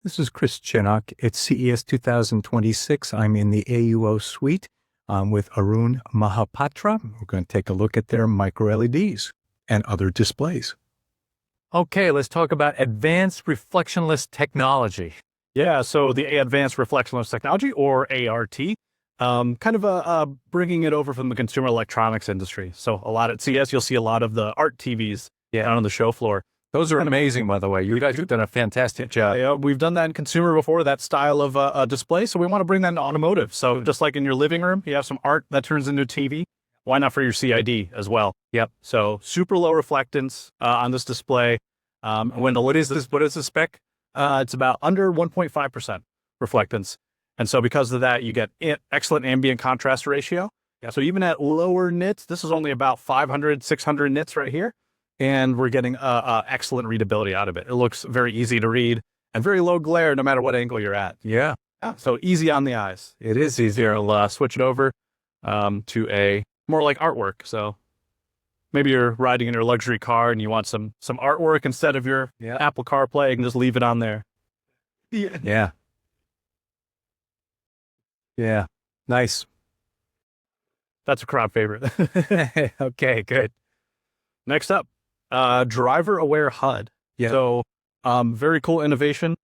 This is Chris Chinnock. It's CES 2026. I'm in the AUO suite with Arun Mahapatra. We're going to take a look at their micro LEDs and other displays. Okay, let's talk about advanced reflectionless technology. Yeah, so the advanced reflectionless technology, or ART, bringing it over from the consumer electronics industry. So a lot at CES, you'll see a lot of the art TVs down on the show floor. Those are amazing, by the way. You guys have done a fantastic job. Yeah, we've done that in consumer before, that style of display. So we want to bring that into automotive. So just like in your living room, you have some art that turns into a TV. Why not for your CID as well? Yep. So super low reflectance on this display. What is the spec? It's about under 1.5% reflectance. And so because of that, you get excellent ambient contrast ratio. Yep. So even at lower nits, this is only about 500, 600 nits right here. And we're getting excellent readability out of it. It looks very easy to read and very low glare no matter what angle you're at. Yeah. So easy on the eyes. It is easier. I'll switch it over to a more like artwork. So maybe you're riding in your luxury car and you want some artwork instead of your Apple CarPlay. You can just leave it on there. Yeah. Yeah. Nice. That's a crowd favorite. Okay, good. Next up, DriverAware HUD. Yeah. So very cool innovation.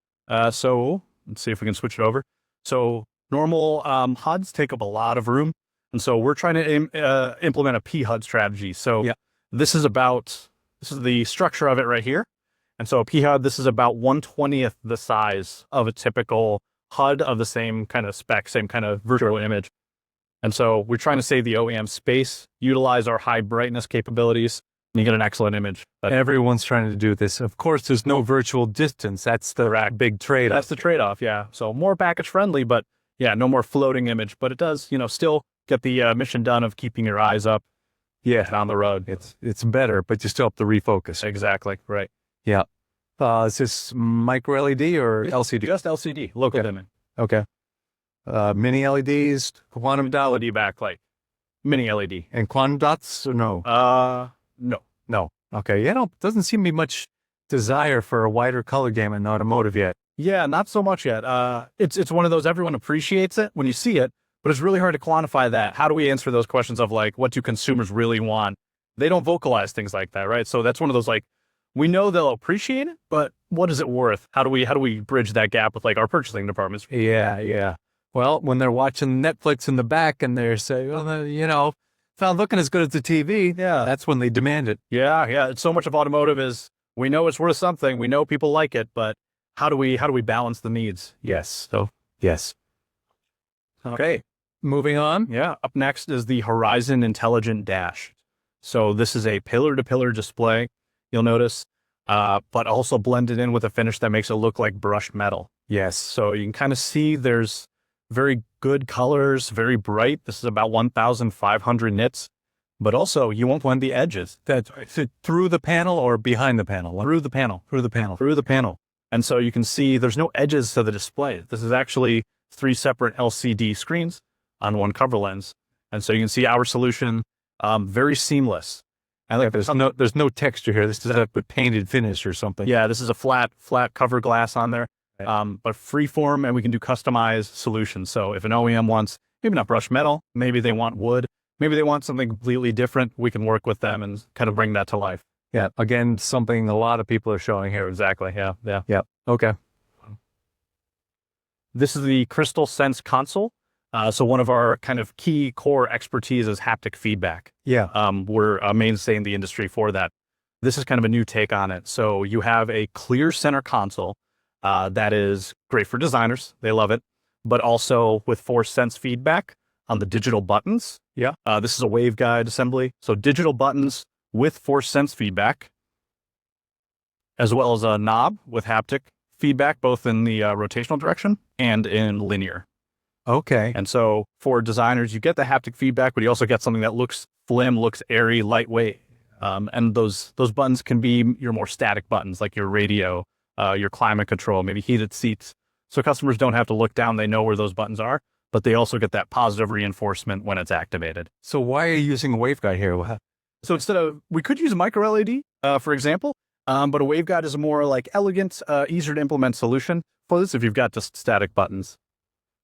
So let's see if we can switch it over. So normal HUDs take up a lot of room. And so we're trying to implement a PHUD strategy. So this is the structure of it right here. And so a PHUD, this is about 1/20th the size of a typical HUD of the same kind of spec, same kind of virtual image. And so we're trying to save the OEM space, utilize our high brightness capabilities, and you get an excellent image. Everyone's trying to do this. Of course, there's no virtual distance. That's the big trade-off. That's the trade-off, yeah. So more package friendly, but no more floating image. But it does, still get the mission done of keeping your eyes up on the road. It's better, but you still have to refocus. Exactly, right. Yeah. Is this micro LED or LCD? Just LCD, local dimming. Okay. Mini LEDs, quantum dot, LED backlight, mini LED. and quantum dots or no? No. Okay. Doesn't seem to be much desire for a wider color gamut in automotive yet. Yeah, not so much yet. It's one of those, everyone appreciates it when you see it, but it's really hard to quantify that. How do we answer those questions of like, what do consumers really want? They don't vocalize things like that, right? So that's one of those, like, we know they'll appreciate it, but what is it worth? How do we bridge that gap with like our purchasing departments? Yeah. Well, when they're watching Netflix in the back and they're saying, it's not looking as good as the TV. Yeah. That's when they demand it. Yeah. It's so much of automotive is, we know it's worth something. We know people like it, but how do we balance the needs? Yes. So, yes. Okay. Moving on. Yeah. Up next is the Horizon Intelligent Dash. So this is a pillar-to-pillar display, you'll notice, but also blended in with a finish that makes it look like brushed metal. Yes. So you can kind of see there's very good colors, very bright. This is about 1,500 nits, but also you won't blend the edges. That's through the panel or behind the panel? Through the panel. Through the panel. Through the panel. And so you can see there's no edges to the display. This is actually 3 separate LCD screens on one cover lens. And so you can see our solution, very seamless. I like there's no texture here. This is a painted finish or something. Yeah, this is a flat cover glass on there. But freeform, and we can do customized solutions. So if an OEM wants, maybe not brushed metal, maybe they want wood, maybe they want something completely different, we can work with them and kind of bring that to life. Yeah. Again, something a lot of people are showing here. Exactly. Yeah. Okay. This is the Crystal Sense console. So one of our kind of key core expertise is haptic feedback. Yeah. We're a mainstay in the industry for that. This is kind of a new take on it. So you have a clear center console that is great for designers. They love it. But also with force sense feedback on the digital buttons. Yeah. This is a waveguide assembly. So digital buttons with force sense feedback, as well as a knob with haptic feedback, both in the rotational direction and in linear. Okay. And so for designers, you get the haptic feedback, but you also get something that looks slim, looks airy, lightweight. And those buttons can be your more static buttons, like your radio, your climate control, maybe heated seats. So customers don't have to look down. They know where those buttons are, but they also get that positive reinforcement when it's activated. So why are you using a waveguide here? So we could use a micro LED, for example, But a waveguide is a more like elegant, easier to implement solution for this if you've got just static buttons.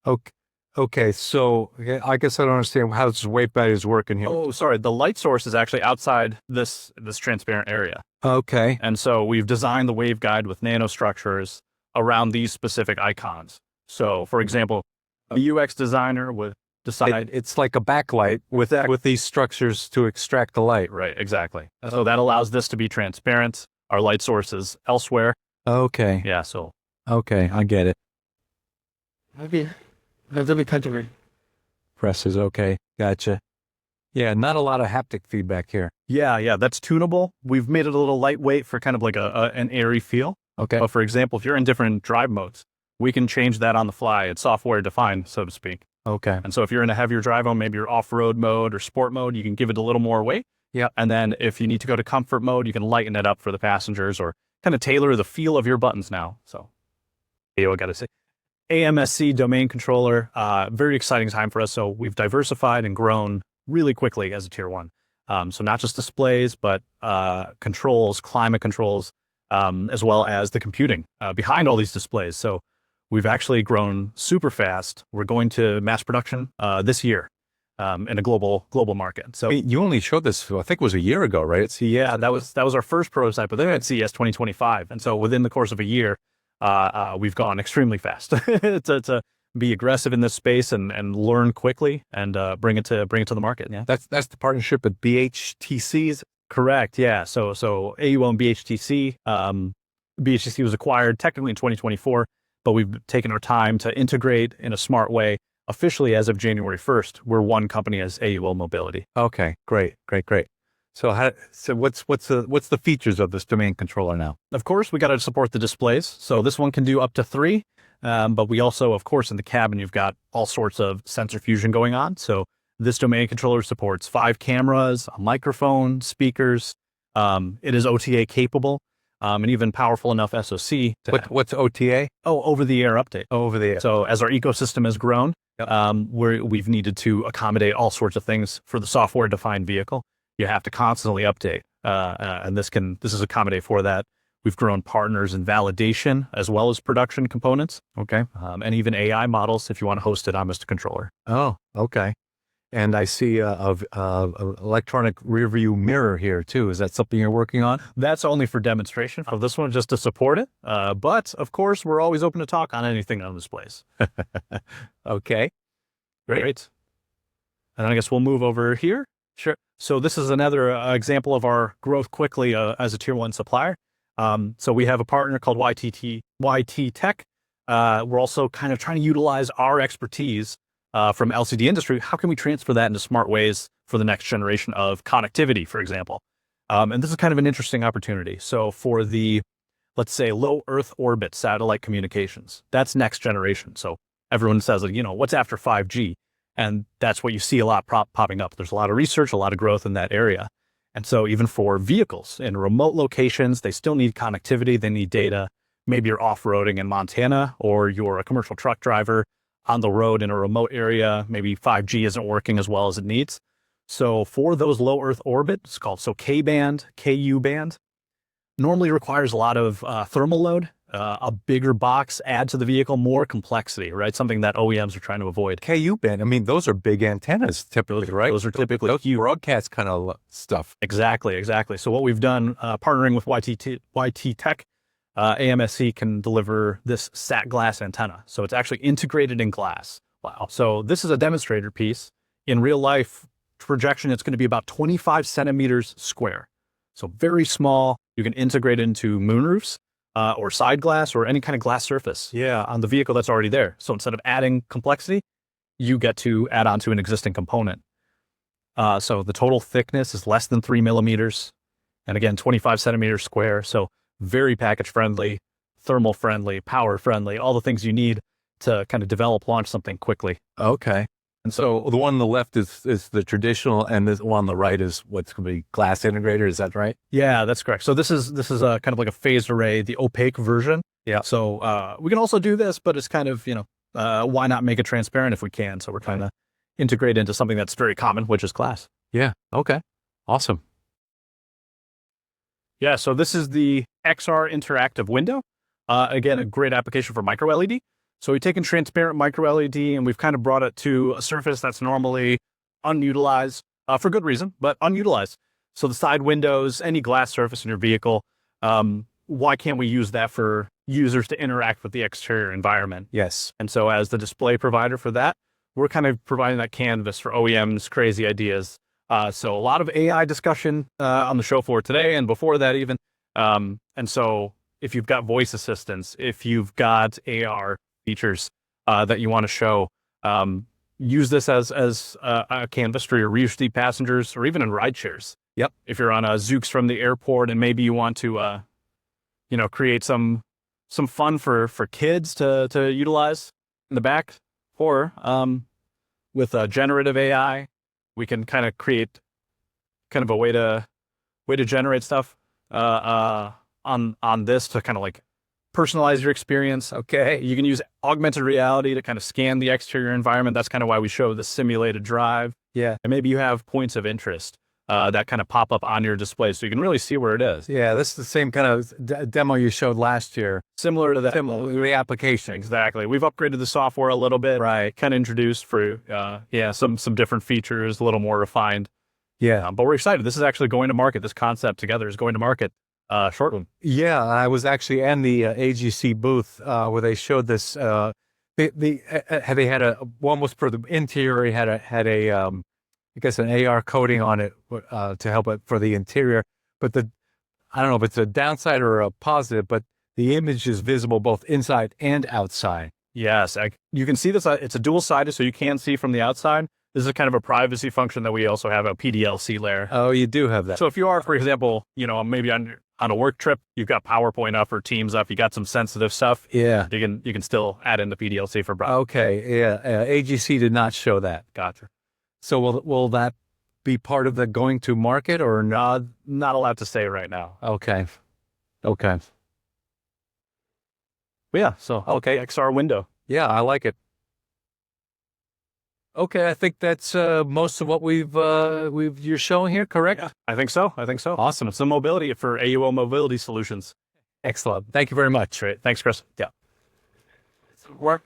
Okay. Okay, so I guess I don't understand how this waveguide is working here. Oh, sorry. The light source is actually outside this transparent area. Okay. And so we've designed the waveguide with nanostructures around these specific icons. So, for example, a UX designer would decide It's like a backlight with these structures to extract the light. right, exactly. So that allows this to be transparent. Our light source is elsewhere. Okay. Yeah, so Okay, I get it. Country. Press is okay. Gotcha. Yeah, not a lot of haptic feedback here. yeah, that's tunable. We've made it a little lightweight for kind of like an airy feel. Okay. But for example, if you're in different drive modes, we can change that on the fly. It's software defined, so to speak. Okay. And so if you're in a heavier drive mode, maybe you're off-road mode or sport mode, you can give it a little more weight. Yeah. And then if you need to go to comfort mode, you can lighten it up for the passengers or kind of tailor the feel of your buttons now. So, I got to say, AMSC domain controller, very exciting time for us. So we've diversified and grown really quickly as a tier one. So not just displays, but controls, climate controls, as well as the computing behind all these displays. So we've actually grown super fast. We're going to mass production this year in a global market. So You only showed this, I think it was a year ago, right? yeah, that was our first prototype, but then at CES 2025. And so within the course of a year, we've gone extremely fast to be aggressive in this space and learn quickly and bring it to the market. Yeah, That's the partnership with BHTCs. correct. Yeah, so AUO and BHTC. BHTC was acquired technically in 2024, but we've taken our time to integrate in a smart way. Officially, as of January 1st, we're one company as AUO Mobility. Okay, great. So what's the features of this domain controller now? Of course, we got to support the displays. So this one can do up to 3. But we also, of course, in the cabin, you've got all sorts of sensor fusion going on. So this domain controller supports 5 cameras, a microphone, speakers. It is OTA capable, and even powerful enough SoC. What's OTA? Oh, over the air update. Over the air. So as our ecosystem has grown, we've needed to accommodate all sorts of things for the software defined vehicle. You have to constantly update, and this is accommodate for that. We've grown partners in validation as well as production components. Okay. And even AI models if you want to host it on Mr. Controller. Oh, okay. And I see a electronic rear view mirror here too. Is that something you're working on? That's only for demonstration for this one, just to support it. But of course, we're always open to talk on anything on displays. Okay. Great. And I guess we'll move over here. Sure. So this is another example of our growth quickly as a tier 1 supplier. So we have a partner called YT Tech. We're also kind of trying to utilize our expertise from LCD industry. How can we transfer that into smart ways for the next generation of connectivity, for example? And this is kind of an interesting opportunity. So for the, let's say, low Earth orbit satellite communications, that's next generation. So everyone says, what's after 5G? And that's what you see a lot popping up. There's a lot of research, a lot of growth in that area. And so even for vehicles in remote locations, they still need connectivity. They need data. Maybe you're off-roading in Montana, or you're a commercial truck driver on the road in a remote area. Maybe 5G isn't working as well as it needs. So for those low Earth orbit, it's called K-band, KU band, normally requires a lot of thermal load, a bigger box, add to the vehicle, more complexity, right? Something that OEMs are trying to avoid. KU band. I mean, those are big antennas typically, right? Those are typically those broadcast kind of stuff. Exactly. So what we've done, partnering with YT Tech, AMSC can deliver this sat glass antenna. So it's actually integrated in glass. Wow. So this is a demonstrator piece. In real life projection, it's going to be about 25 centimeters square. So very small. You can integrate it into moonroofs or side glass or any kind of glass surface on the vehicle that's already there. So instead of adding complexity, you get to add on to an existing component. So the total thickness is less than 3 millimeters. And again, 25 centimeters square. So very package friendly, thermal friendly, power friendly, all the things you need to kind of develop, launch something quickly. Okay. And so the one on the left is the traditional, and the one on the right is what's going to be glass integrator. Is that right? Yeah, that's correct. So this is a kind of like a phased array, the opaque version. Yeah. So we can also do this, but it's kind of, why not make it transparent if we can? So we're trying to integrate into something that's very common, which is glass. Yeah. Okay. Awesome. Yeah. So this is the XR interactive window. Again, a great application for micro LED. So we've taken transparent micro LED and we've kind of brought it to a surface that's normally unutilized for good reason, but unutilized. So the side windows, any glass surface in your vehicle, why can't we use that for users to interact with the exterior environment? Yes. And so as the display provider for that, we're kind of providing that canvas for OEMs, crazy ideas. So a lot of AI discussion on the show floor today and before that even. And so if you've got voice assistants, if you've got AR features that you want to show, use this as a canvas for your rear seat passengers or even in ride shares. Yep. If you're on a Zoox from the airport and maybe you want to, create some fun for kids to utilize in the back, or with generative AI, we can kind of create kind of a way to generate stuff on this to kind of like personalize your experience. Okay. You can use augmented reality to kind of scan the exterior environment. That's kind of why we show the simulated drive. Yeah. And maybe you have points of interest that kind of pop up on your display so you can really see where it is. Yeah, this is the same kind of demo you showed last year. Similar to that. Similar, the application. Exactly. We've upgraded the software a little bit. Right. Kind of introduced for, some different features, a little more refined. Yeah. But we're excited. This is actually going to market. This concept together is going to market shortly. Yeah, I was actually in the AGC booth where they showed this. They had one was for the interior. It had a I guess an AR coating on it to help it for the interior. But I don't know if it's a downside or a positive, but the image is visible both inside and outside. Yes, you can see this. It's a dual-sided, so you can see from the outside. This is kind of a privacy function that we also have a PDLC layer. Oh, you do have that. So if you are, for example, maybe on a work trip, you've got PowerPoint up or Teams up, you got some sensitive stuff. Yeah, you can still add in the PDLC for browsing. Okay, yeah. AGC did not show that. Gotcha. So will that be part of the going to market or not? Not allowed to say right now. Okay. But yeah. So okay, XR window. Yeah, I like it. Okay, I think that's most of what you're showing here, correct? Yeah, I think so. Awesome. It's the mobility for AUO Mobility Solutions. Excellent. Thank you very much. Great. Thanks, Chris. Yeah. Work.